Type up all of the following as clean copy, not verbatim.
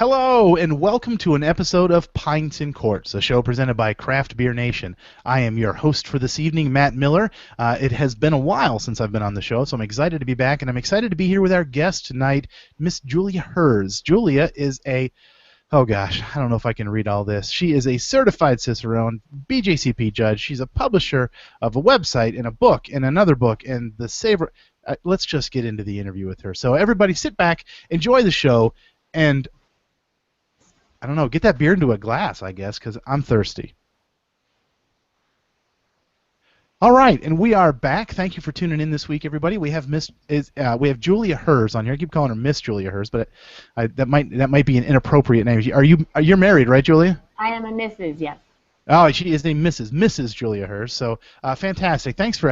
Hello, and welcome to an episode of Pints and Quarts, a show presented by Craft Beer Nation. I am your host for this evening, Matt Miller. It has been a while since I've been on the show, so I'm excited to be back, and I'm excited to be here with our guest tonight, Miss Julia Herz. Julia is I don't know if I can read all this. She is a certified Cicerone, BJCP judge. She's a publisher of a website and a book and another book, and the Savor. Let's just get into the interview with her. So everybody sit back, enjoy the show, and I don't know, get that beer into a glass, I guess, because I'm thirsty. All right, and we are back. Thank you for tuning in this week, everybody. We have Julia Herz on here. I keep calling her Miss Julia Herz, but that might be an inappropriate name. You're married, right, Julia? I am a Mrs. Yes. Oh, she is a Mrs. Julia Herz. So fantastic. Thanks for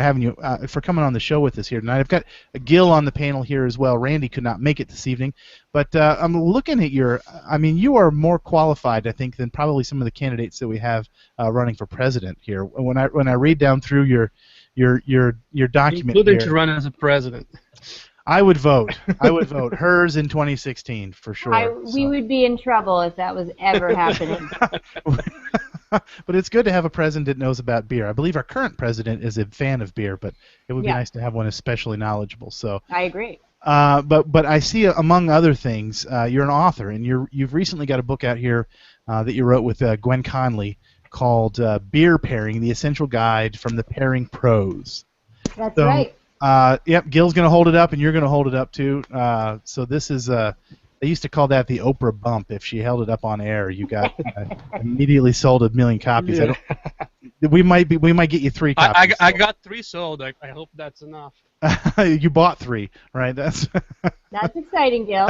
for coming on the show with us here tonight. I've got Gil on the panel here as well. Randy could not make it this evening, but I'm looking at you are more qualified, I think, than probably some of the candidates that we have running for president here. When I read down through your document, including to run as a president. I would vote. Hers in 2016 for sure. We would be in trouble if that was ever happening. But it's good to have a president that knows about beer. I believe our current president is a fan of beer, but it would be nice to have one especially knowledgeable. So I agree. But I see, among other things, you're an author, and you've recently got a book out here that you wrote with Gwen Conley called Beer Pairing: The Essential Guide from the Pairing Pros. That's right. Yep, Gil's going to hold it up, and you're going to hold it up too. So this is they used to call that the Oprah bump. If she held it up on air, you got immediately sold 1 million copies. Yeah. We might get you 3 copies. I got 3 sold. I hope that's enough. You bought 3, right? That's exciting, Gil.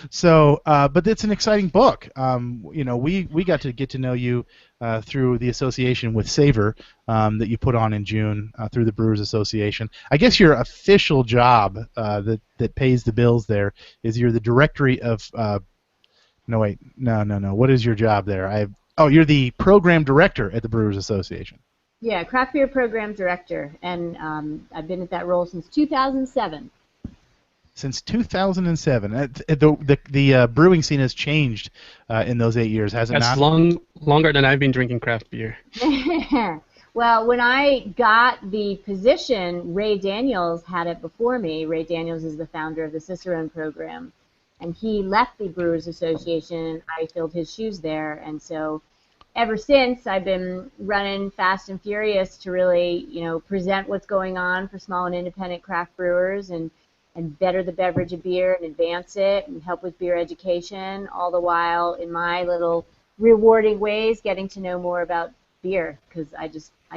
So, but it's an exciting book. We got to know you through the association with Savor that you put on in June through the Brewers Association. I guess your official job that pays the bills there is you're the directory of. No. What is your job there? You're the program director at the Brewers Association. Yeah, craft beer program director, and I've been at that role since 2007. Since 2007, the brewing scene has changed in those 8 years, has it not? That's longer than I've been drinking craft beer. Well, when I got the position, Ray Daniels had it before me. Ray Daniels is the founder of the Cicerone program, and he left the Brewers Association. I filled his shoes there, and so ever since, I've been running fast and furious to really, present what's going on for small and independent craft brewers and better the beverage of beer and advance it and help with beer education, all the while in my little rewarding ways getting to know more about beer, because I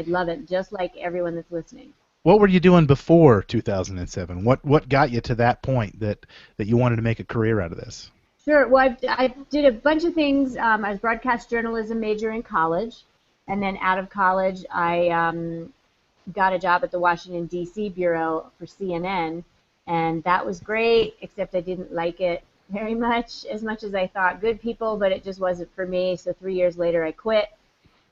love it, just like everyone that's listening. What were you doing before 2007? What got you to that point that you wanted to make a career out of this? Sure. Well, I did a bunch of things. I was a broadcast journalism major in college, and then out of college I got a job at the Washington, D.C. Bureau for CNN, and that was great, except I didn't like it very much, as much as I thought. Good people, but it just wasn't for me, so 3 years later I quit.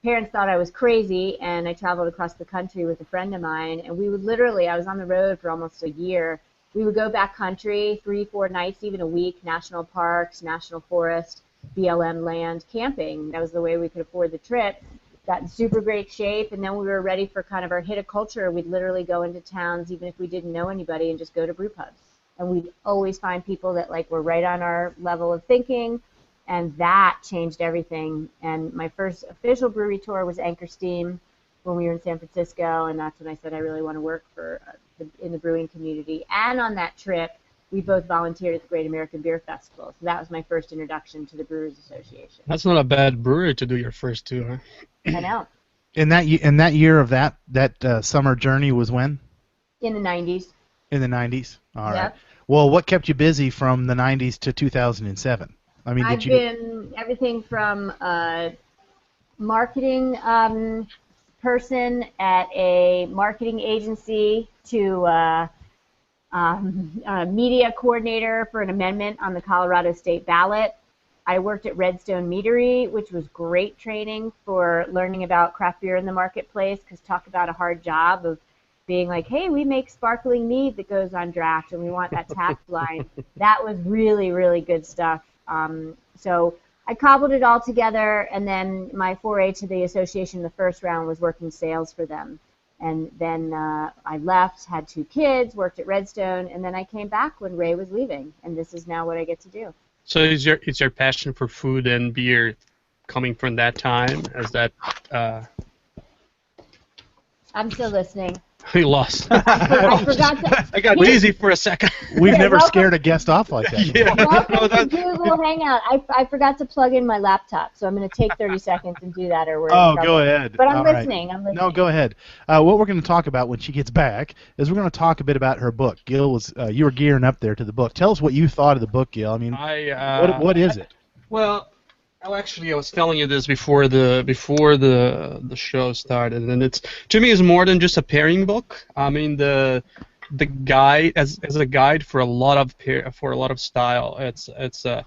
Parents thought I was crazy, and I traveled across the country with a friend of mine, and we would literally, I was on the road for almost a year. We would go back country 3-4 nights, even a week, national parks, national forest, BLM land, camping. That was the way we could afford the trip. Got in super great shape, and then we were ready for kind of our hit of culture. We'd literally go into towns, even if we didn't know anybody, and just go to brew pubs. And we'd always find people that were right on our level of thinking, and that changed everything. And my first official brewery tour was Anchor Steam when we were in San Francisco, and that's when I said I really want to work in the brewing community. And on that trip, we both volunteered at the Great American Beer Festival. So that was my first introduction to the Brewers Association. That's not a bad brewery to do your first tour. I know. And that year of that summer journey was when? In the 90s. In the 90s? All right. Yep. Well, what kept you busy from the 90s to 2007? I mean, I've been everything from marketing person at a marketing agency to a media coordinator for an amendment on the Colorado state ballot. I worked at Redstone Meadery, which was great training for learning about craft beer in the marketplace, because talk about a hard job of being like, hey, we make sparkling mead that goes on draft and we want that tap line. That was really, really good stuff. So I cobbled it all together, and then my foray to the association, the first round, was working sales for them. And then I left, had 2 kids, worked at Redstone, and then I came back when Ray was leaving, and this is now what I get to do. So is your passion for food and beer coming from that time? As that I'm still listening. we lost. I forgot to. I got dizzy for a second. We've never welcome- scared a guest off like that. Yeah. Welcome to Google Hangout. I forgot to plug in my laptop, so I'm going to take 30 seconds and do that, or we're in Oh, trouble. go ahead. But I'm All right. listening. I'm listening. No, go ahead. What we're going to talk about when she gets back is we're going to talk a bit about her book. Gil was you were gearing up there to the book. Tell us what you thought of the book, Gil. I mean, what is it? Well, actually, I was telling you this before the show started, and it's, to me, is more than just a pairing book. I mean, the guide as a guide for a lot of style. It's a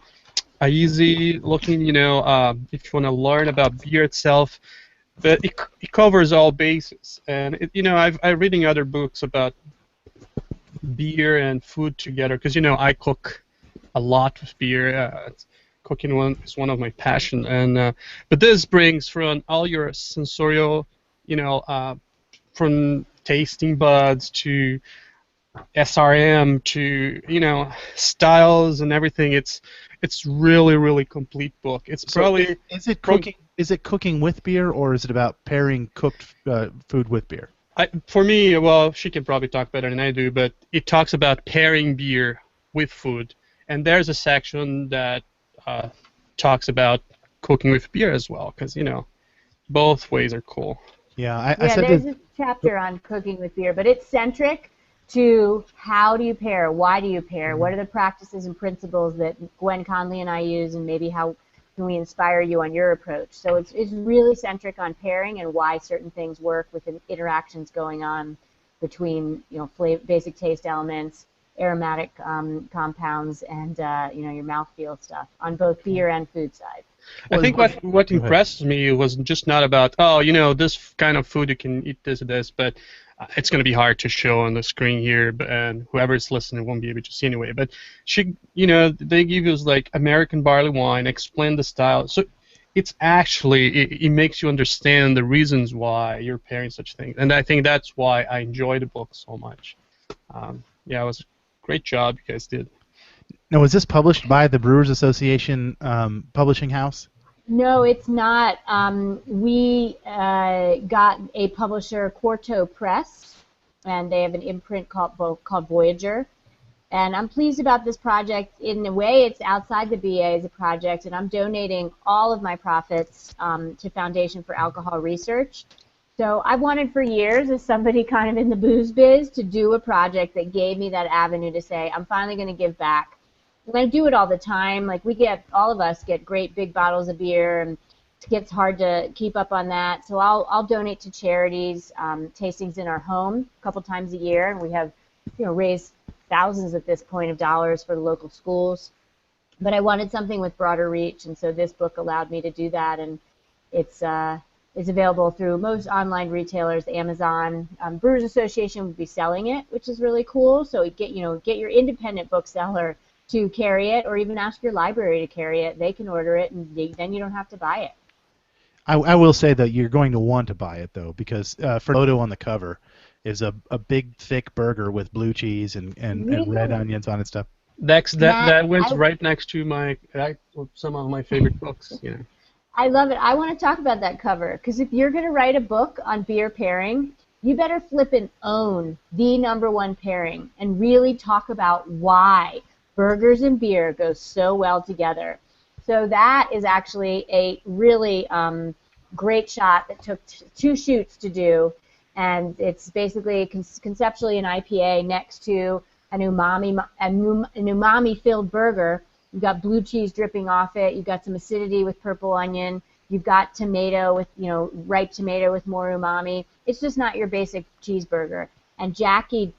easy looking, if you want to learn about beer itself, but it covers all bases. And I'm reading other books about beer and food together, because I cook a lot with beer. Cooking is one of my passion, and but this brings from all your sensorial, from tasting buds to SRM to styles and everything. It's really, really complete book. It's probably Is it cooking? Is it cooking with beer, or is it about pairing cooked food with beer? For me, well, she can probably talk better than I do, but it talks about pairing beer with food, and there's a section that talks about cooking with beer as well, because both ways are cool. Yeah, I Yeah, said there's this. a chapter on cooking with beer, but it's centric to how do you pair, why do you pair, what are the practices and principles that Gwen Conley and I use, and maybe how can we inspire you on your approach. So it's really centric on pairing and why certain things work with interactions going on between basic taste elements, aromatic compounds, and your mouthfeel stuff on both beer and food side. I think what impressed me was just not about, this kind of food you can eat this and this, but it's going to be hard to show on the screen here, and whoever's listening won't be able to see anyway. But they give us like American barley wine, explain the style. So it's actually, it makes you understand the reasons why you're pairing such things. And I think that's why I enjoy the book so much. It was a great job you guys did. Now, was this published by the Brewers Association publishing house? No, it's not. We got a publisher, Quarto Press, and they have an imprint called Voyager. And I'm pleased about this project. In a way, it's outside the BA as a project, and I'm donating all of my profits to Foundation for Alcohol Research. So I've wanted for years, as somebody kind of in the booze biz, to do a project that gave me that avenue to say, I'm finally going to give back. And I do it all the time. Like all of us get great big bottles of beer, and it gets hard to keep up on that. So I'll donate to charities, tastings in our home a couple times a year, and we have, raised thousands at this point of dollars for the local schools. But I wanted something with broader reach, and so this book allowed me to do that, and it's available through most online retailers, Amazon. Brewers Association would be selling it, which is really cool. So get your independent bookseller to carry it, or even ask your library to carry it. They can order it, and then you don't have to buy it. I will say that you're going to want to buy it, though, because for the photo on the cover is a big, thick burger with blue cheese and red onions on it stuff. That went right next to some of my favorite books. I love it. I want to talk about that cover, because if you're going to write a book on beer pairing, you better flip and own the #1 pairing and really talk about why burgers and beer go so well together. So that is actually a really great shot that took 2 shoots to do, and it's basically conceptually an IPA next to an umami-filled burger. You've got blue cheese dripping off it. You've got some acidity with purple onion. You've got tomato with, ripe tomato with more umami. It's just not your basic cheeseburger. And Jackie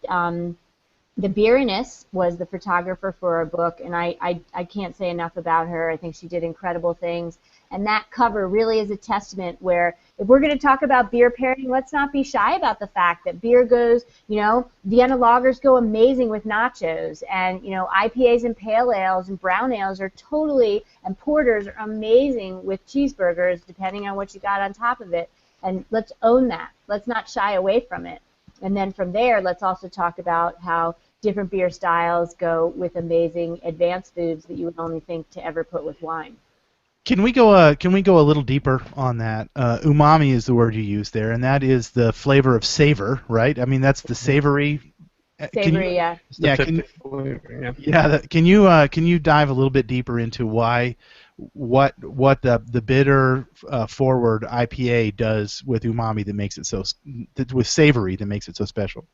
The Beeriness was the photographer for our book, and I can't say enough about her. I think she did incredible things. And that cover really is a testament where if we're going to talk about beer pairing, let's not be shy about the fact that beer goes, Vienna lagers go amazing with nachos, and, IPAs and pale ales and brown ales are totally, and porters are amazing with cheeseburgers, depending on what you got on top of it. And let's own that. Let's not shy away from it. And then from there, let's also talk about how different beer styles go with amazing advanced foods that you would only think to ever put with wine. Can we go a little deeper on that? Umami is the word you use there, and that is the flavor of savor, right? I mean, that's the savory. Savory, yeah. Yeah. Can you dive a little bit deeper into what the bitter forward IPA does with umami that makes it with savory that makes it so special?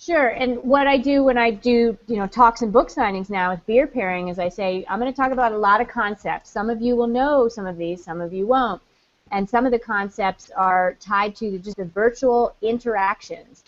Sure, and what I do when I do talks and book signings now with beer pairing is I say I'm going to talk about a lot of concepts. Some of you will know some of these, some of you won't, and some of the concepts are tied to just the virtual interactions.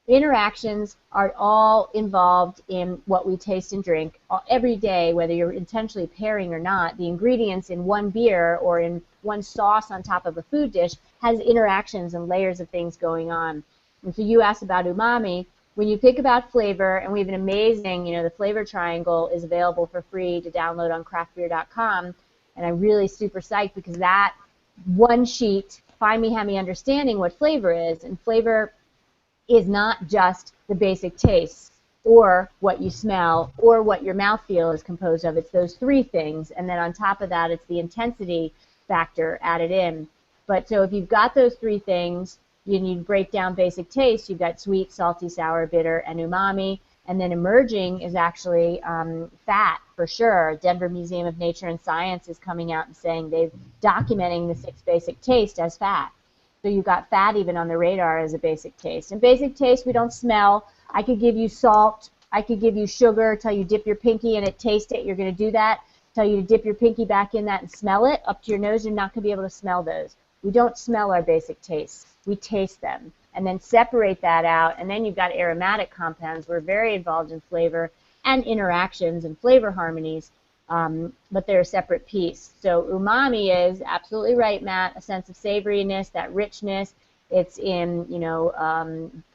Interactions are all involved in what we taste and drink every day, whether you're intentionally pairing or not. The ingredients in one beer or in one sauce on top of a food dish has interactions and layers of things going on. And so you asked about umami. When you think about flavor, and we have an amazing, the flavor triangle is available for free to download on craftbeer.com, and I'm really super psyched because that one sheet, Find Me, Have Me understanding what flavor is, and flavor is not just the basic taste or what you smell or what your mouthfeel is composed of. It's those three things, and then on top of that, it's the intensity factor added in. But so if you've got those three things, you break down basic taste, you've got sweet, salty, sour, bitter, and umami, and then emerging is actually fat, for sure. Denver Museum of Nature and Science is coming out and saying they're documenting the 6 basic taste as fat. So you've got fat even on the radar as a basic taste. And basic taste, we don't smell. I could give you salt. I could give you sugar, tell you dip your pinky in it, taste it. You're going to do that. Tell you to dip your pinky back in that and smell it. Up to your nose, you're not going to be able to smell those. We don't smell our basic tastes. We taste them. And then separate that out. And then you've got aromatic compounds. We're very involved in flavor and interactions and flavor harmonies. But they're a separate piece. So umami is absolutely right, Matt, a sense of savoriness, that richness. It's in,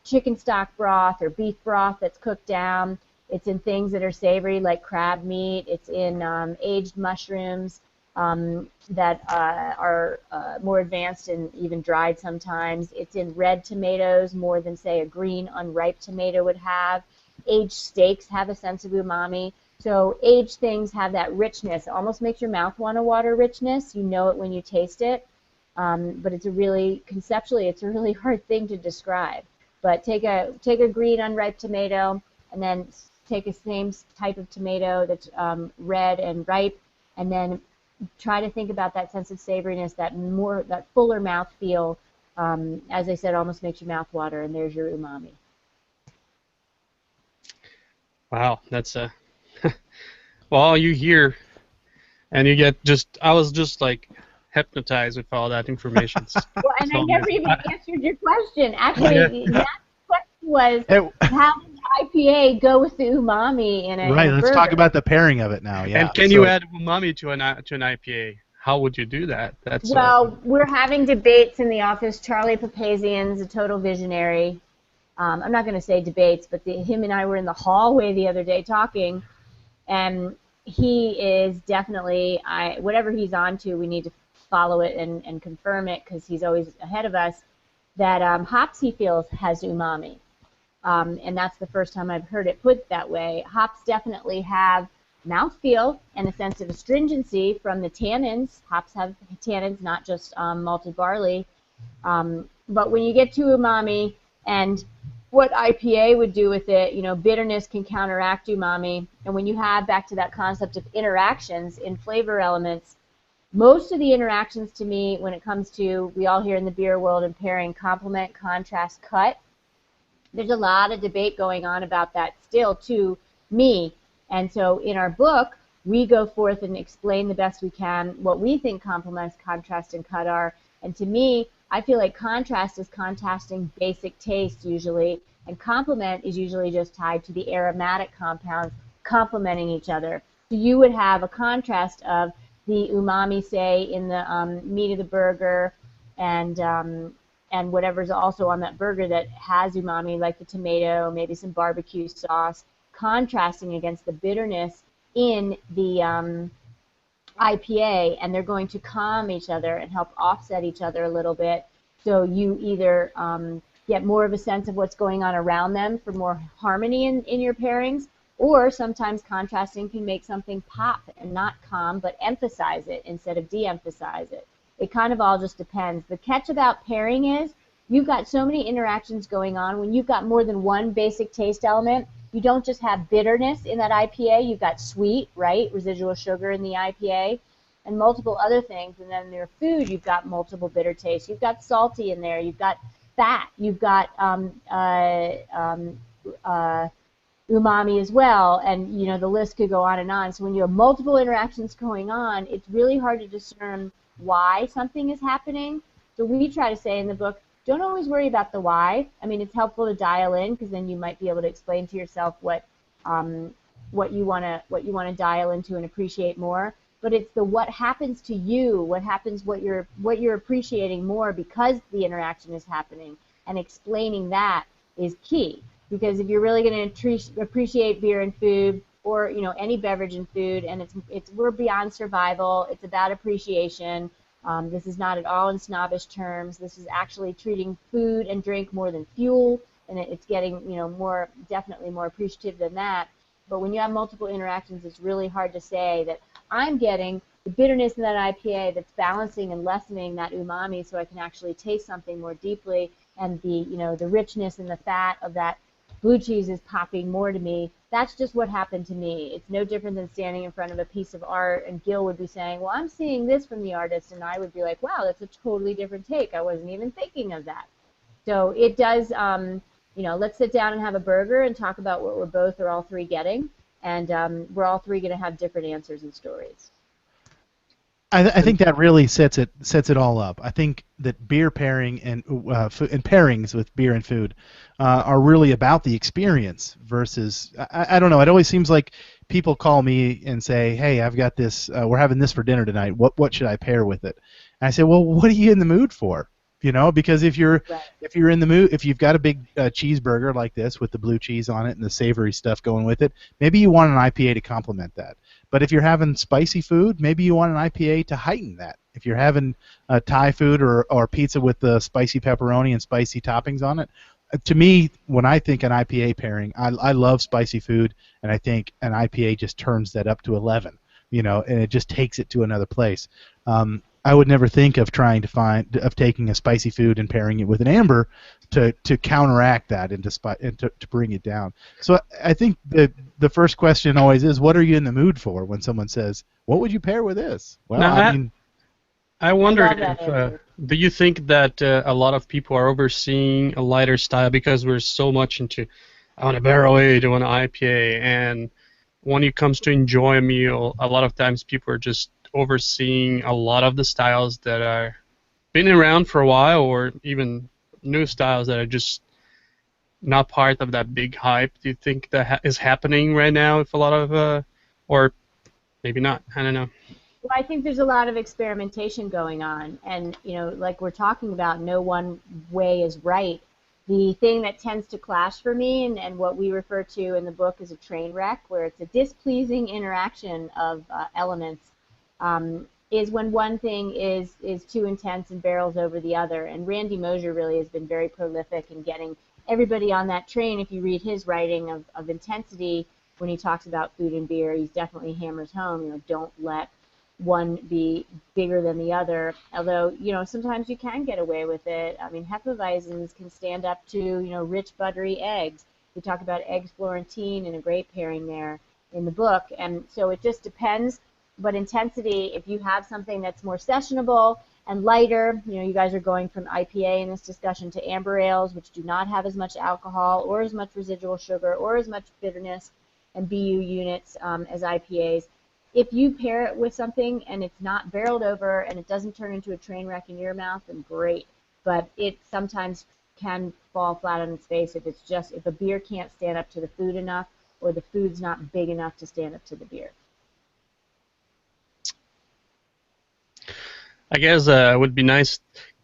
chicken stock broth or beef broth that's cooked down. It's in things that are savory like crab meat. It's in aged mushrooms that are more advanced and even dried sometimes. It's in red tomatoes more than, say, a green unripe tomato would have. Aged steaks have a sense of umami. So aged things have that richness. It almost makes your mouth want to water richness. You know it when you taste it. But conceptually, it's a really hard thing to describe. But take a green unripe tomato and then take a same type of tomato that's red and ripe, and then try to think about that sense of savoriness, that fuller mouthfeel. As I said, almost makes your mouth water, and there's your umami. Wow, that's well, you hear, and you get I was just like hypnotized with all that information. Well, and I never even answered your question. Actually, that question was, how does IPA go with the umami in a Right, in a let's burger? talk about the pairing of it now. Yeah. And can you add umami to an IPA? How would you do that? Well, we're having debates in the office. Charlie Papazian's a total visionary. I'm not going to say debates, but him and I were in the hallway the other day talking, and he is definitely, whatever he's on to, we need to follow it and confirm it because he's always ahead of us, that hops he feels has umami. And that's the first time I've heard it put that way. Hops definitely have mouthfeel and a sense of astringency from the tannins. Hops have tannins, not just malted barley. But when you get to umami and what IPA would do with it, bitterness can counteract umami. And when you have, back to that concept of interactions in flavor elements, most of the interactions to me when it comes to, we all hear in the beer world, and pairing complement, contrast, cut, there's a lot of debate going on about that still to me. And so in our book, we go forth and explain the best we can what we think complements, contrast, and cut are. And to me, I feel like contrast is contrasting basic taste usually, And complement is usually just tied to the aromatic compounds complementing each other. So you would have a contrast of the umami, say, in the meat of the burger, and whatever's also on that burger that has umami, like the tomato, maybe some barbecue sauce, contrasting against the bitterness in the IPA, and they're going to calm each other and help offset each other a little bit. So you either get more of a sense of what's going on around them for more harmony in your pairings, or sometimes contrasting can make something pop and not calm, but emphasize it instead of de-emphasize it. It kind of all just depends. The catch about pairing is you've got so many interactions going on. When you've got more than one basic taste element, you don't just have bitterness in that IPA, you've got sweet, right, residual sugar in the IPA, and multiple other things. And then in your food, you've got multiple bitter tastes. You've got salty in there, you've got fat, you've got umami as well, and you know the list could go on and on. So when you have multiple interactions going on, it's really hard to discern why something is happening. So we try to say in the book, don't always worry about the why. I mean, it's helpful to dial in because then you might be able to explain to yourself what you want to dial into and appreciate more. But it's the what happens to you, what you're appreciating more because the interaction is happening, and explaining that is key. Because if you're really going to appreciate beer and food, or you know any beverage and food, and we're beyond survival, it's about appreciation. This is not at all in snobbish terms. This is actually treating food and drink more than fuel, and it's getting definitely more appreciative than that. But when you have multiple interactions, it's really hard to say that I'm getting the bitterness in that IPA that's balancing and lessening that umami, so I can actually taste something more deeply, and the richness and the fat of that blue cheese is popping more to me. That's just what happened to me. It's no different than standing in front of a piece of art and Gil would be saying, well, I'm seeing this from the artist, and I would be like, wow, that's a totally different take. I wasn't even thinking of that. So it does, let's sit down and have a burger and talk about what we're both or all three getting, and we're all three going to have different answers and stories. I think that really sets it all up. I think that beer pairing and pairings with beer and food are really about the experience versus I don't know. It always seems like people call me and say, "Hey, I've got this. We're having this for dinner tonight. What should I pair with it?" And I say, "Well, what are you in the mood for?" You know, because if you're in the mood, if you've got a big cheeseburger like this with the blue cheese on it and the savory stuff going with it, maybe you want an IPA to complement that. But if you're having spicy food, maybe you want an IPA to heighten that. If you're having Thai food or pizza with the spicy pepperoni and spicy toppings on it, to me, when I think an IPA pairing, I love spicy food, and I think an IPA just turns that up to 11, and it just takes it to another place. I would never think of taking a spicy food and pairing it with an amber to counteract that and to bring it down. So I think the first question always is, what are you in the mood for when someone says, what would you pair with this? Well, now, I wonder if do you think that a lot of people are overseeing a lighter style because we're so much into I want a barrel aged, I want an IPA, and when it comes to enjoy a meal, a lot of times people are just overseeing a lot of the styles that are been around for a while, or even new styles that are just not part of that big hype. Do you think that is happening right now with a lot of, or maybe not? I don't know. Well, I think there's a lot of experimentation going on, and like we're talking about, no one way is right. The thing that tends to clash for me, and what we refer to in the book as a train wreck, where it's a displeasing interaction of elements, is when one thing is too intense and barrels over the other. And Randy Mosier really has been very prolific in getting everybody on that train. If you read his writing of intensity, when he talks about food and beer, he definitely hammers home, don't let one be bigger than the other. Although, sometimes you can get away with it. I mean, Hefeweizens can stand up to, rich buttery eggs. We talk about eggs Florentine and a great pairing there in the book. And so it just depends. But intensity, if you have something that's more sessionable and lighter, you guys are going from IPA in this discussion to amber ales, which do not have as much alcohol or as much residual sugar or as much bitterness and BU units as IPAs. If you pair it with something and it's not barreled over and it doesn't turn into a train wreck in your mouth, then great. But it sometimes can fall flat on its face if a beer can't stand up to the food enough, or the food's not big enough to stand up to the beer. I guess it would be nice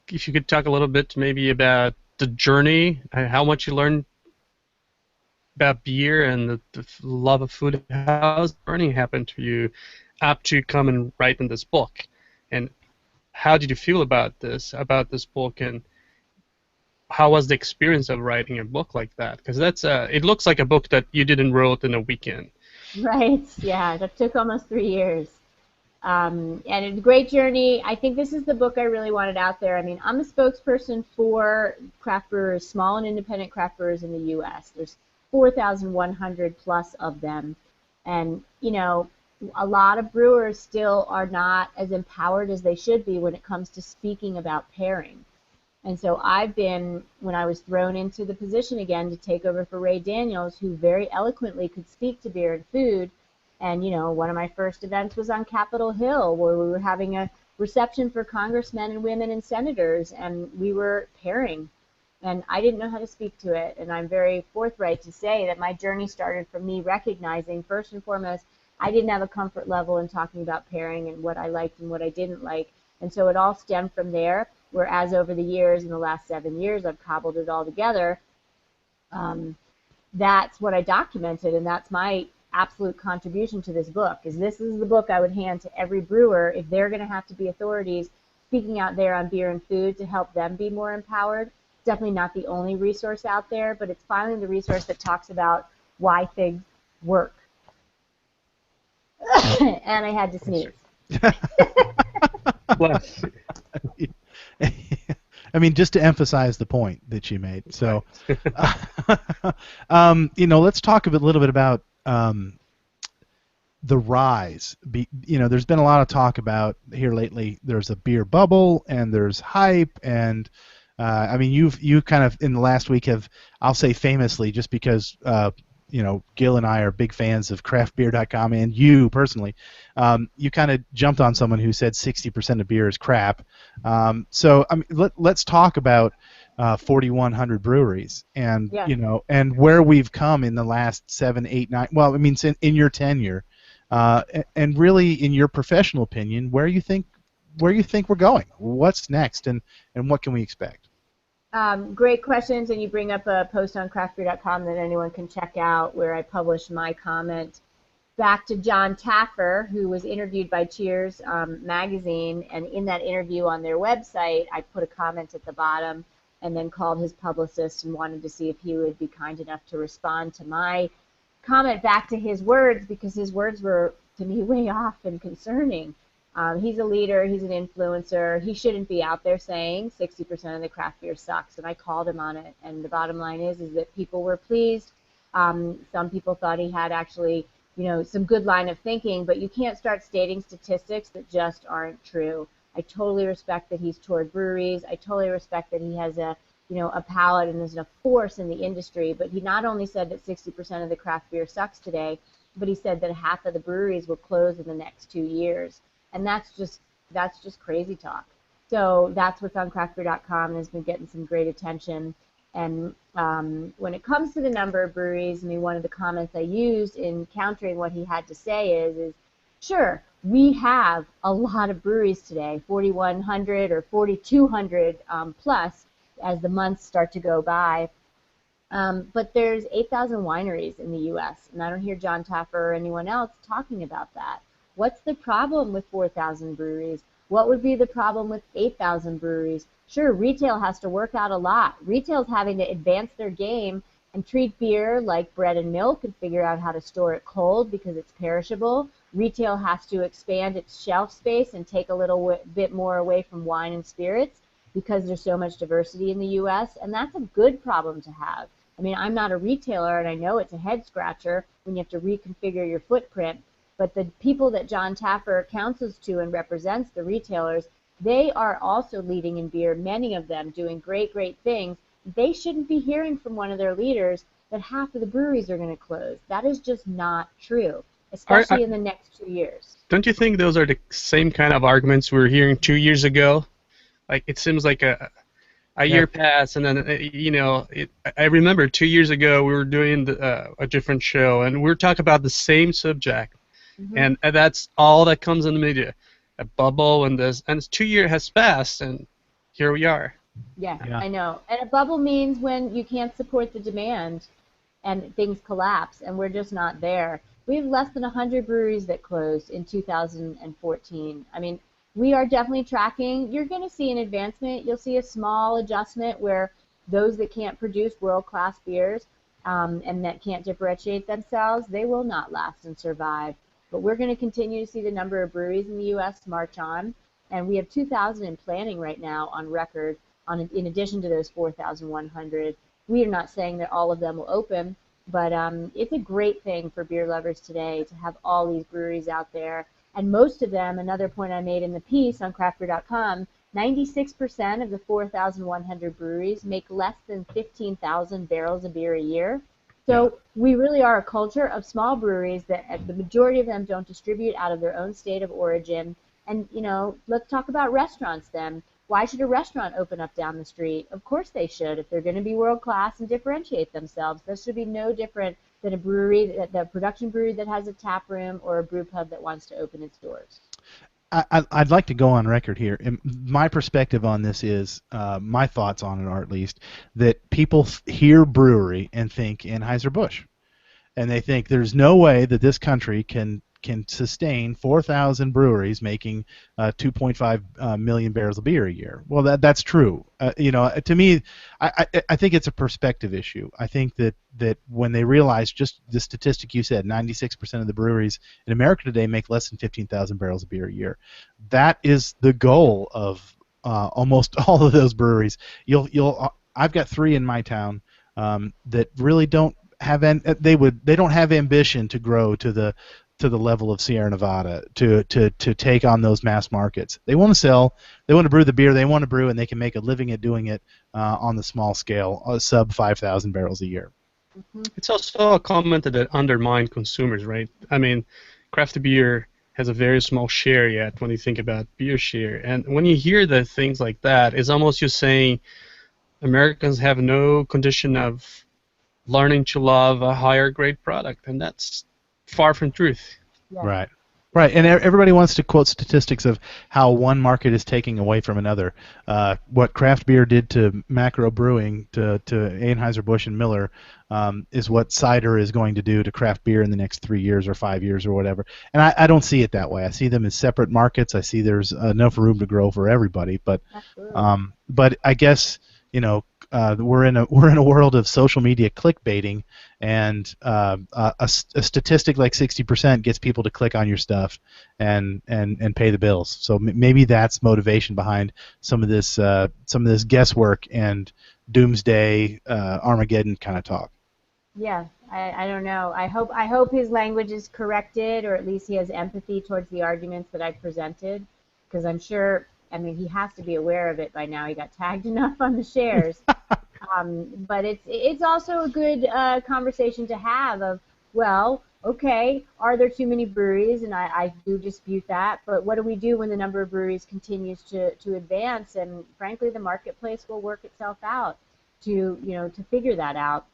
if you could talk a little bit maybe about the journey, how much you learned about beer and the love of food. How's the journey happened to you up to come and write in this book? And how did you feel about this book, and how was the experience of writing a book like that? Because it looks like a book that you didn't wrote in a weekend. Right, yeah, that took almost 3 years. And it's a great journey. I think this is the book I really wanted out there. I mean, I'm a spokesperson for craft brewers, small and independent craft brewers in the U.S. There's 4,100 plus of them. And, you know, a lot of brewers still are not as empowered as they should be when it comes to speaking about pairing. And so when I was thrown into the position again to take over for Ray Daniels, who very eloquently could speak to beer and food, and, you know, one of my first events was on Capitol Hill, where we were having a reception for congressmen and women and senators, and we were pairing. And I didn't know how to speak to it, and I'm very forthright to say that my journey started from me recognizing, first and foremost, I didn't have a comfort level in talking about pairing and what I liked and what I didn't like. And so it all stemmed from there, whereas over the years, in the last 7 years, I've cobbled it all together. That's what I documented, and that's my absolute contribution to this book. This is the book I would hand to every brewer if they're going to have to be authorities speaking out there on beer and food to help them be more empowered. Definitely not the only resource out there, but it's finally the resource that talks about why things work. And I had to sneeze. Bless. I mean, just to emphasize the point that you made. So, you know, let's talk a little bit about the rise. You know, there's been a lot of talk about here lately. There's a beer bubble, and there's hype, and I mean, you kind of in the last week have, I'll say famously, just because you know, Gil and I are big fans of craftbeer.com, and you personally, you kind of jumped on someone who said 60% of beer is crap. So I mean, let's talk about 4,100 breweries, and Yeah. you know, and where we've come in the last 7, 8, 9. Well, I mean, in your tenure, and really in your professional opinion, where you think we're going? What's next, and what can we expect? Great questions, and you bring up a post on craftbeer.com that anyone can check out where I published my comment back to John Taffer, who was interviewed by Cheers magazine, and in that interview on their website, I put a comment at the bottom and then called his publicist and wanted to see if he would be kind enough to respond to my comment back to his words, because his words were, to me, way off and concerning. He's a leader, he's an influencer, he shouldn't be out there saying 60% of the craft beer sucks, and I called him on it, and the bottom line is that people were pleased. Some people thought he had actually, you know, some good line of thinking, but you can't start stating statistics that just aren't true. I totally respect that he's toured breweries, I totally respect that he has a, you know, a palate and is a force in the industry, but he not only said that 60% of the craft beer sucks today, but he said that half of the breweries will close in the next 2 years. And that's just crazy talk. So that's what's on craftbeer.com and has been getting some great attention. And when it comes to the number of breweries, I mean, one of the comments I used in countering what he had to say is sure, we have a lot of breweries today, 4,100 or 4,200 plus as the months start to go by. But there's 8,000 wineries in the U.S., and I don't hear John Taffer or anyone else talking about that. What's the problem with 4,000 breweries? What would be the problem with 8,000 breweries? Sure, retail has to work out a lot. Retail's having to advance their game and treat beer like bread and milk and figure out how to store it cold because it's perishable. Retail has to expand its shelf space and take a little bit more away from wine and spirits because there's so much diversity in the U.S., and that's a good problem to have. I mean, I'm not a retailer, and I know it's a head scratcher when you have to reconfigure your footprint. But the people that John Taffer counsels to and represents, the retailers, they are also leading in beer, many of them doing great, great things. They shouldn't be hearing from one of their leaders that half of the breweries are going to close. That is just not true, especially in the next 2 years. Don't you think those are the same kind of arguments we were hearing 2 years ago? Like, it seems like a year passed, and then I remember 2 years ago we were doing a different show, and we were talking about the same subject, and that's all that comes in the media, a bubble and this, and 2 years has passed, and here we are. Yeah, I know. And a bubble means when you can't support the demand, and things collapse, and we're just not there. We have less than 100 breweries that closed in 2014. I mean, we are definitely tracking. You're going to see an advancement. You'll see a small adjustment where those that can't produce world-class beers and that can't differentiate themselves, they will not last and survive. But we're going to continue to see the number of breweries in the U.S. march on, and we have 2,000 in planning right now on record, in addition to those 4,100. We are not saying that all of them will open, but it's a great thing for beer lovers today to have all these breweries out there. And most of them, another point I made in the piece on craftbeer.com, 96% of the 4,100 breweries make less than 15,000 barrels of beer a year. So we really are a culture of small breweries that the majority of them don't distribute out of their own state of origin. And, let's talk about restaurants then. Why should a restaurant open up down the street? Of course they should. If they're going to be world-class and differentiate themselves, this should be no different than a brewery, the production brewery that has a tap room, or a brew pub that wants to open its doors. I'd like to go on record here. My perspective on this is, my thoughts on it are at least, that people hear brewery and think Anheuser-Busch. And they think there's no way that this country can sustain 4,000 breweries making 2.5 million barrels of beer a year. Well, that's true. To me, I think it's a perspective issue. I think that when they realize just the statistic you said, 96% of the breweries in America today make less than 15,000 barrels of beer a year. That is the goal of almost all of those breweries. I've got 3 in my town that really don't have they don't have ambition to grow to the level of Sierra Nevada to take on those mass markets. They want to sell, they want to brew the beer they want to brew, and they can make a living at doing it on the small scale, sub 5,000 barrels a year. It's also a comment that undermines consumers, right? I mean, craft beer has a very small share yet when you think about beer share, and when you hear the things like that, it's almost just saying Americans have no condition of learning to love a higher grade product, and that's far from truth. Yeah. Right, and everybody wants to quote statistics of how one market is taking away from another. What craft beer did to macro brewing, to Anheuser-Busch and Miller, is what cider is going to do to craft beer in the next 3 years or 5 years or whatever. And I don't see it that way. I see them as separate markets. I see there's enough room to grow for everybody. But I guess we're in a world of social media clickbaiting, and a statistic like 60% gets people to click on your stuff and pay the bills. So maybe that's motivation behind some of this guesswork and doomsday Armageddon kind of talk. Yeah, I don't know. I hope his language is corrected, or at least he has empathy towards the arguments that I presented, because I'm sure. I mean, he has to be aware of it by now. He got tagged enough on the shares. But it's also a good conversation to have of, well, okay, are there too many breweries? And I do dispute that. But what do we do when the number of breweries continues to advance? And frankly, the marketplace will work itself out to figure that out.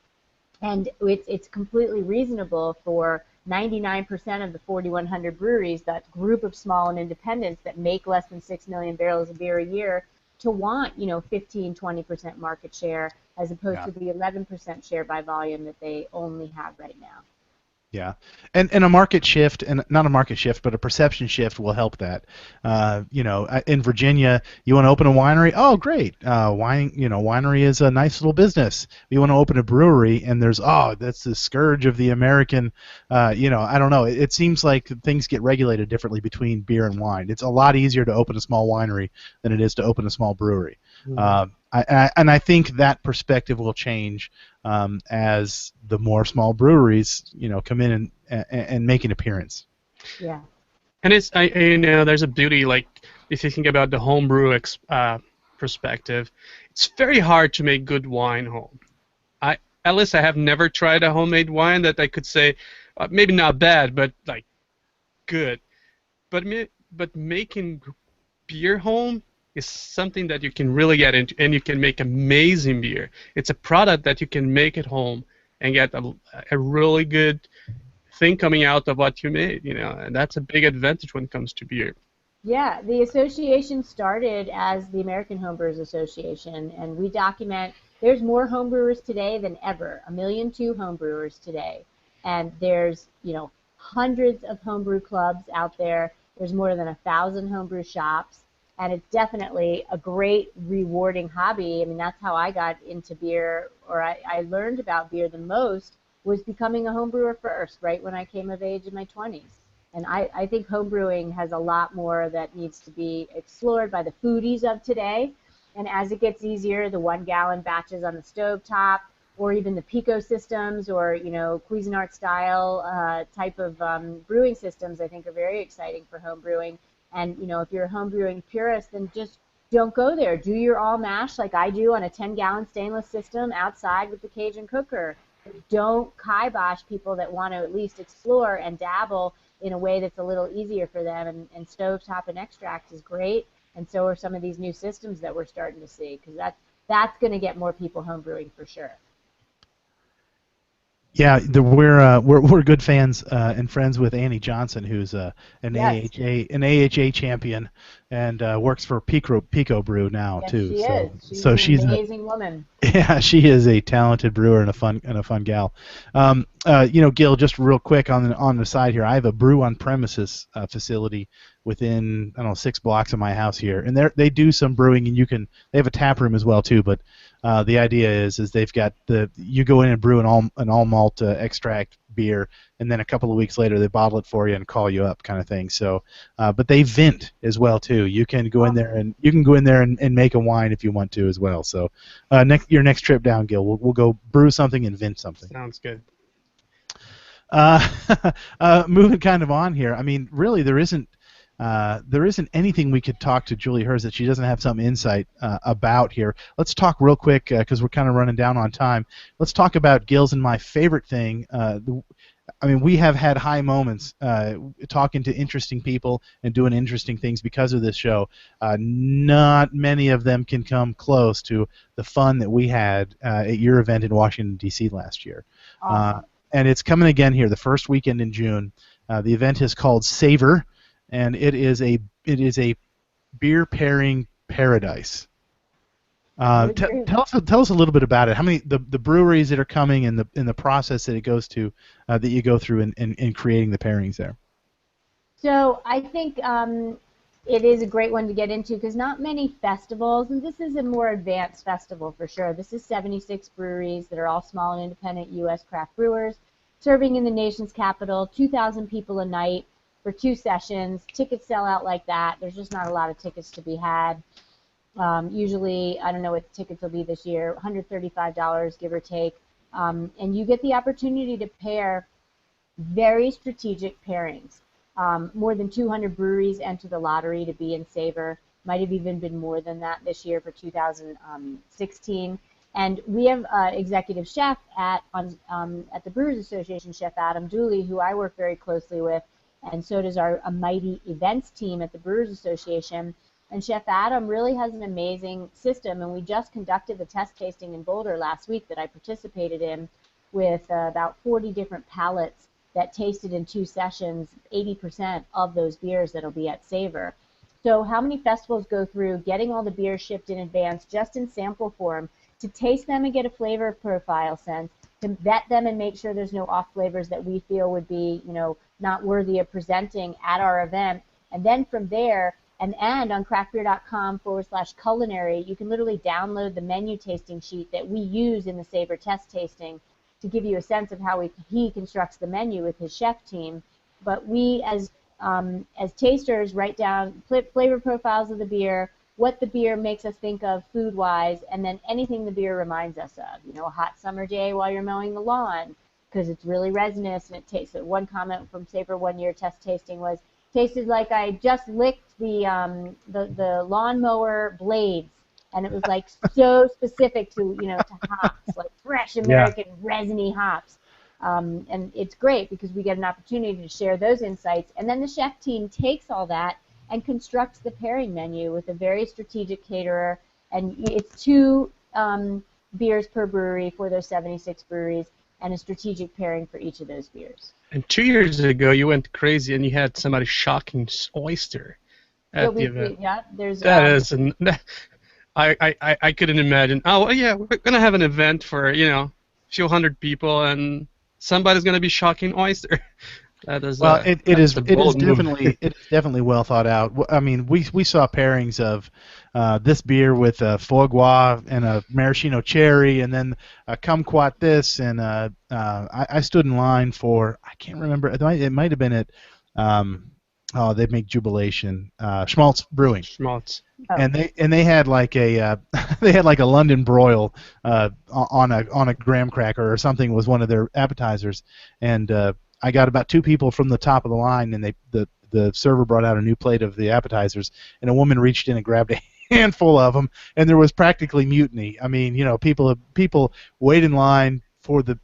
And it's completely reasonable for 99% of the 4,100 breweries, that group of small and independents that make less than 6 million barrels of beer a year, to want 15, 20% market share as opposed to the 11% share by volume that they only have right now. Yeah, and a market shift, and not a market shift, but a perception shift will help that. In Virginia, you want to open a winery? Oh, great! Winery is a nice little business. You want to open a brewery, and that's the scourge of the American. I don't know. It seems like things get regulated differently between beer and wine. It's a lot easier to open a small winery than it is to open a small brewery. Mm-hmm. I think that perspective will change as the more small breweries, come in and make an appearance. Yeah. And there's a beauty, like if you think about the homebrew perspective, it's very hard to make good wine home. At least I have never tried a homemade wine that I could say maybe not bad, but like good. But making beer home, is something that you can really get into, and you can make amazing beer. It's a product that you can make at home and get a really good thing coming out of what you made, and that's a big advantage when it comes to beer. Yeah, the association started as the American Homebrewers Association, and we document there's more homebrewers today than ever, 1.2 million homebrewers today, and there's hundreds of homebrew clubs out there. There's more than 1,000 homebrew shops, and it's definitely a great, rewarding hobby. I mean, that's how I got into beer, or I learned about beer the most, was becoming a homebrewer first, right when I came of age in my 20s. And I think homebrewing has a lot more that needs to be explored by the foodies of today. And as it gets easier, the 1-gallon batches on the stovetop, or even the Pico systems, or Cuisinart style type of brewing systems, I think are very exciting for homebrewing. And if you're a homebrewing purist, then just don't go there. Do your all mash like I do on a 10-gallon stainless system outside with the Cajun cooker. Don't kibosh people that want to at least explore and dabble in a way that's a little easier for them. And stovetop and extract is great, and so are some of these new systems that we're starting to see, because that's going to get more people homebrewing for sure. Yeah, we're good fans and friends with Annie Johnson, who's an Yes. AHA champion, and works for Pico Brew now Yes, too. she is. So She's an amazing woman. Yeah, she is a talented brewer and a fun gal. Gil, just real quick on the side here, I have a brew on premises facility within 6 blocks of my house here, and they do some brewing, and they have a tap room as well too. But the idea is they've got you go in and brew an all malt extract beer, and then a couple of weeks later they bottle it for you and call you up, kind of thing. So, but they vint as well too. You can go in there and make a wine if you want to as well. So, your next trip down, Gil, we'll go brew something and vint something. Sounds good. Moving kind of on here. I mean, really, there isn't anything we could talk to Julia Herz that she doesn't have some insight about here. Let's talk real quick because we're kind of running down on time. Let's talk about Gil's and my favorite thing. We have had high moments talking to interesting people and doing interesting things because of this show. Not many of them can come close to the fun that we had at your event in Washington, D.C. last year. Awesome. And it's coming again here the first weekend in June. The event is called Savor, and it is a beer pairing paradise. Tell us a little bit about it. How many the breweries that are coming and the process that it goes to that you go through in creating the pairings there. So I think it is a great one to get into because not many festivals, and this is a more advanced festival for sure. This is 76 breweries that are all small and independent U.S. craft brewers serving in the nation's capital, 2,000 people a night for 2 sessions. Tickets sell out like that. There's just not a lot of tickets to be had. Usually, I don't know what the tickets will be this year, $135 give or take. And you get the opportunity to pair very strategic pairings. More than 200 breweries enter the lottery to be in Savor. Might have even been more than that this year for 2016. And we have executive chef at the Brewers Association, Chef Adam Dooley, who I work very closely with, and so does our mighty events team at the Brewers Association. And Chef Adam really has an amazing system, and we just conducted the test tasting in Boulder last week that I participated in with about 40 different palettes that tasted in 2 sessions, 80% of those beers that'll be at Savor. So how many festivals go through getting all the beers shipped in advance just in sample form to taste them and get a flavor profile sense, to vet them and make sure there's no off flavors that we feel would be, not worthy of presenting at our event. And then from there, and on craftbeer.com/culinary, you can literally download the menu tasting sheet that we use in the Savor test tasting to give you a sense of how he constructs the menu with his chef team. But we, as tasters, write down flavor profiles of the beer, what the beer makes us think of food-wise, and then anything the beer reminds us of. A hot summer day while you're mowing the lawn, because it's really resinous and it tastes. One comment from Savor one year test tasting was, tasted like I just licked the lawnmower blades, and it was like so specific to hops, like fresh American resiny hops. And it's great because we get an opportunity to share those insights, and then the chef team takes all that and constructs the pairing menu with a very strategic caterer. And it's 2 beers per brewery for those 76 breweries, and a strategic pairing for each of those beers. And 2 years ago, you went crazy and you had somebody shocking oyster at the event. Yeah, there's. That is, I couldn't imagine. Oh yeah, we're gonna have an event for a few hundred people, and somebody's gonna be shocking oyster. That is. Well, it is definitely well thought out. I mean, we saw pairings of this beer with foie gras and a maraschino cherry, and then a kumquat this, and I stood in line for, I can't remember, it might have been at they make Jubilation, Schmaltz Brewing. Schmaltz. Oh. And they had like a London broil on a graham cracker or something was one of their appetizers, and I got about 2 people from the top of the line, and the server brought out a new plate of the appetizers, and a woman reached in and grabbed a handful of them, and there was practically mutiny. I mean, people wait in line for the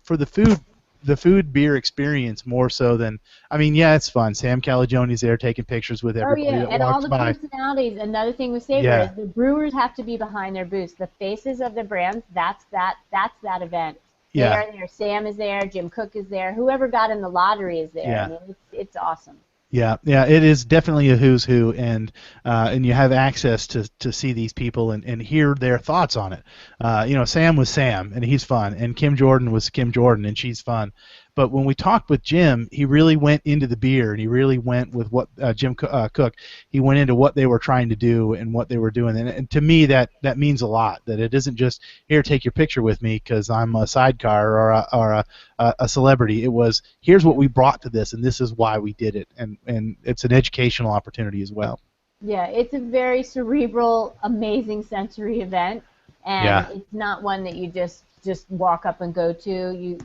food beer experience more so than, I mean, yeah, it's fun. Sam Calagioni's there taking pictures with everybody that and all walks the by. personalities. Another thing with Saber is the brewers have to be behind their booths. The faces of the brands, that's that event. They are there. Sam is there. Jim Cook is there. Whoever got in the lottery is there. Yeah. I mean, it's awesome. Yeah, it is definitely a who's who, and you have access to see these people and hear their thoughts on it. Sam was Sam, and he's fun, and Kim Jordan was Kim Jordan, and she's fun. But when we talked with Jim, he really went into the beer, and he really went with what Jim Cook. He went into what they were trying to do and what they were doing, and to me that means a lot. That it isn't just here, take your picture with me because I'm a sidecar or a celebrity. It was, here's what we brought to this, and this is why we did it, and it's an educational opportunity as well. Yeah, it's a very cerebral, amazing sensory event, and it's not one that you just walk up and go to.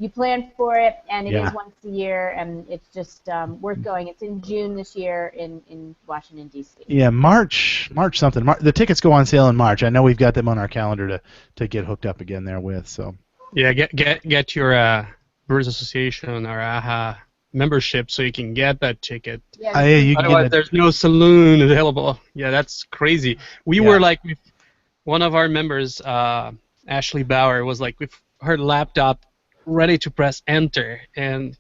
You plan for it, and it is once a year, and it's just worth going. It's in June this year in Washington, D.C. Yeah, March something. The tickets go on sale in March. I know we've got them on our calendar to get hooked up again there with. So. Yeah, get your Brewers Association or AHA membership so you can get that ticket. Yeah, you can otherwise, there's no saloon available. Yeah, that's crazy. We were like, one of our members, Ashley Bauer, was like with her laptop ready to press enter, and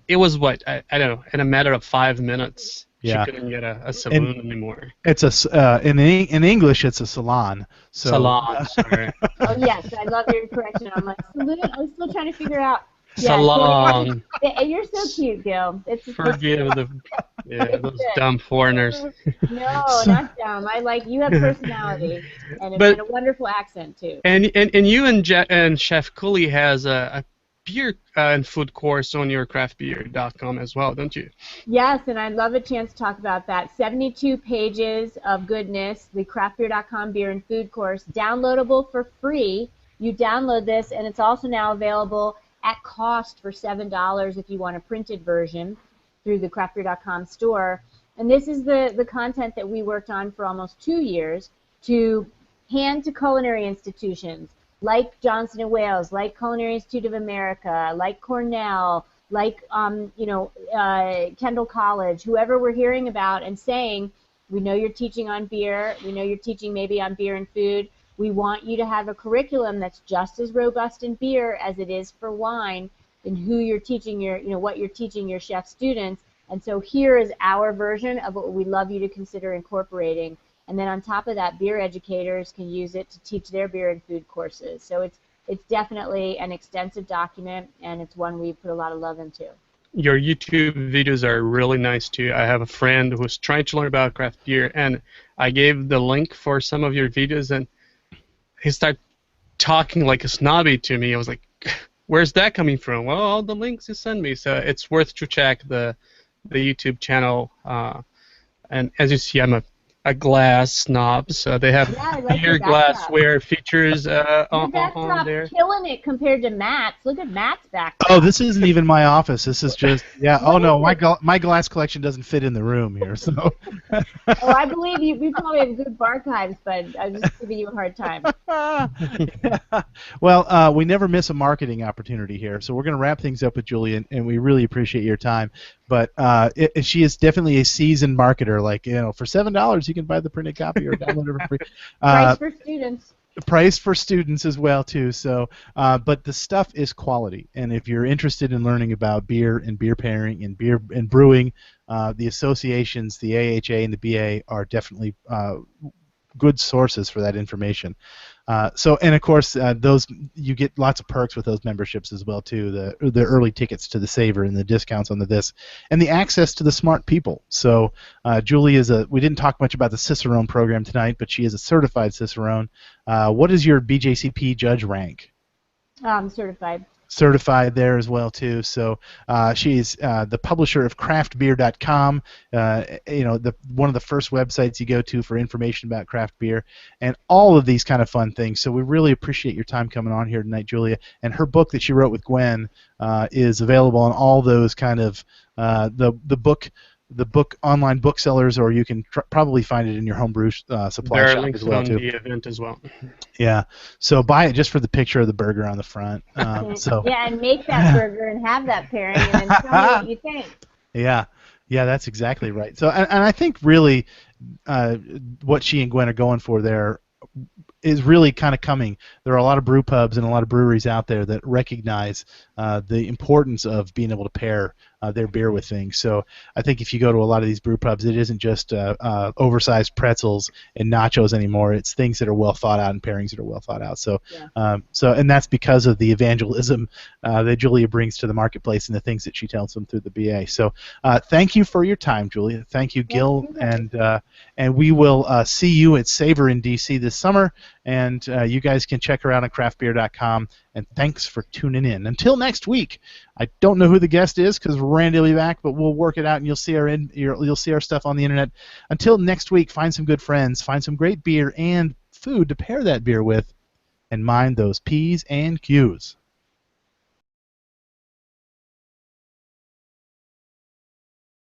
it was I don't know, in a matter of 5 minutes she couldn't get a saloon anymore. It's in English it's a salon. So. Salon. Sorry. Oh yes, I love your correction. I'm like, saloon. I was still trying to figure out. Salon. You're so cute, Gil. Forgive those dumb foreigners. No, not dumb. You have personality and a wonderful accent too. And you and Chef Cooley has a beer and food course on your craftbeer.com as well, don't you? Yes, and I'd love a chance to talk about that. 72 pages of goodness, the craftbeer.com beer and food course, downloadable for free. You download this, and it's also now available at cost for $7 if you want a printed version through the craftbeer.com store. And this is the content that we worked on for almost 2 years to hand to culinary institutions like Johnson & Wales, like Culinary Institute of America, like Cornell, like Kendall College, whoever we're hearing about and saying, we know you're teaching on beer, we know you're teaching maybe on beer and food, we want you to have a curriculum that's just as robust in beer as it is for wine, and who you're teaching what you're teaching your chef students. And so here is our version of what we'd love you to consider incorporating. And then on top of that, beer educators can use it to teach their beer and food courses. So it's definitely an extensive document, and it's one we put a lot of love into. Your YouTube videos are really nice too. I have a friend who's trying to learn about craft beer, and I gave the link for some of your videos, and he started talking like a snobby to me. I was like, where's that coming from? Well, all the links you send me. So it's worth to check the YouTube channel. And as you see, I'm a glass snob, so they have beer glassware features on there. Killing it compared to Matt's. Look at Matt's backdrop. Oh, this isn't even my office. This is just Oh no, my glass collection doesn't fit in the room here. So. Oh, I believe you. We probably have good archives, but I'm just giving you a hard time. Well, we never miss a marketing opportunity here, so we're going to wrap things up with Julia, and we really appreciate your time. But she is definitely a seasoned marketer. Like, for $7 you can buy the printed copy or download it for free. Price for students. Price for students as well too. So, but the stuff is quality, and if you're interested in learning about beer and beer pairing and beer and brewing, the associations, the AHA and the BA are definitely good sources for that information. And of course, those you get lots of perks with those memberships as well too. The early tickets to the Savor and the discounts on the this, and the access to the smart people. So Julie we didn't talk much about the Cicerone program tonight, but she is a certified Cicerone. What is your BJCP judge rank? Certified. Certified there as well too. So she's the publisher of craftbeer.com, one of the first websites you go to for information about craft beer and all of these kind of fun things. So we really appreciate your time coming on here tonight, Julia. And her book that she wrote with Gwen is available on all those kind of the book online booksellers, or you can probably find it in your homebrew supply there shop links as well on too. the event as well. Yeah, so buy it just for the picture of the burger on the front. Yeah, and make that burger and have that pairing, and then tell me what you think. Yeah, that's exactly right. So, and I think really what she and Gwen are going for there is really kind of coming. There are a lot of brew pubs and a lot of breweries out there that recognize the importance of being able to pair their beer with things. So I think if you go to a lot of these brew pubs, it isn't just oversized pretzels and nachos anymore. It's things that are well thought out and pairings that are well thought out. So, and that's because of the evangelism that Julia brings to the marketplace and the things that she tells them through the BA. So thank you for your time, Julia. Thank you, Gil, and we will see you at Savor in DC this summer. And you guys can check her out on craftbeer.com. And thanks for tuning in. Until next week, I don't know who the guest is because Randy will be back, but we'll work it out, and you'll see our stuff on the internet. Until next week, find some good friends, find some great beer and food to pair that beer with, and mind those P's and Q's.